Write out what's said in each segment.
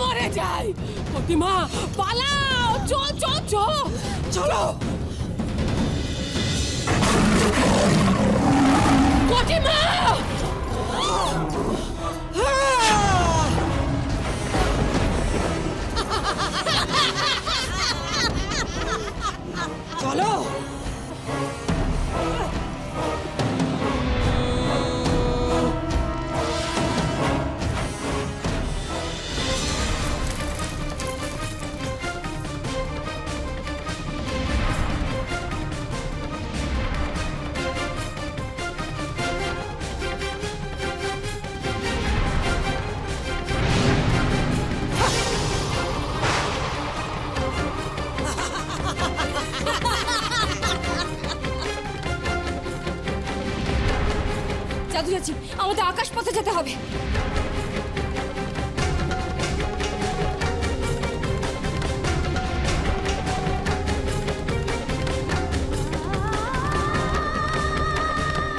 মরে যাই। প্রতিমা পালাও, চল চল চল, চলো। প্রতিমা চলো। জাদু চাচি, আমাদের আকাশ পথে যেতে হবে।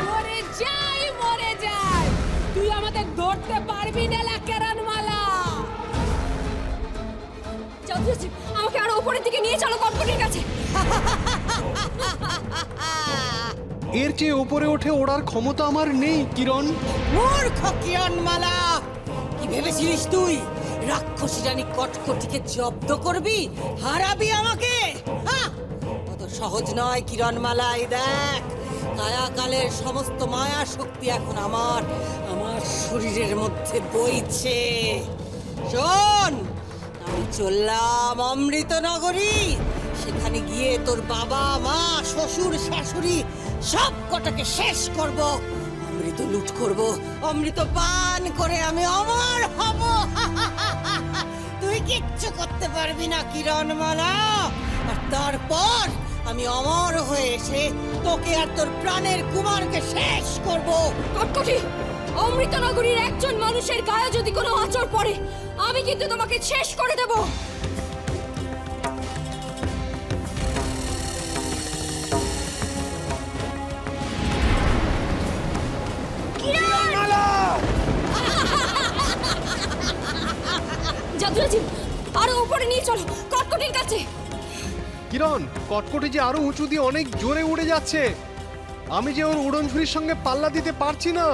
মরে যাই, মরে যাই, তুই আমাদের ধরতে পারবি না কেরানমালা। জাদু চাচি, আমাকে আরো উপরের দিকে নিয়ে চলো, কটকটির কাছে। এর চেয়ে উপরে ওঠে ওড়ার ক্ষমতা আমার নেই কিরণ। মূর্খ কিরণমালা, কি ভেবেছিলিস তুই রাক্ষসী রানী কটকটিকে জব্দ করবি, হারাবি আমাকে? অত সহজ নয় কিরণমালা। এই দেখ, কায়াকালের সমস্ত মায়া শক্তি এখন আমার শরীরের মধ্যে বইছে। শোন, আমি চললাম অমৃত নগরী। সেখানে গিয়ে তোর বাবা মা শ্বশুর শাশুড়ি সব কটাকে শেষ করব, অমৃত লুট করব, অমৃত পান করে আমি অমর হব। তুই কিচ্ছু করতে পারবি না কিরণমালা। আর তারপর আমি অমর হয়ে এসে তোকে আর তোর প্রাণের কুমারকে শেষ করব। কটকটি, অমৃত নগরীর একজন মানুষের গায়ে যদি কোনো আঁচড় পড়ে, আমি কিন্তু তোমাকে শেষ করে দেব। জাদুরাজি, আরো উপরে নিয়ে চলো, কটকটির কাছে। কিরণ, কটকটি যে আরো উঁচু দিয়ে অনেক জোরে উড়ে যাচ্ছে। আমি যে ওর উড়নঝুরির সঙ্গে পাল্লা দিতে পারছি না।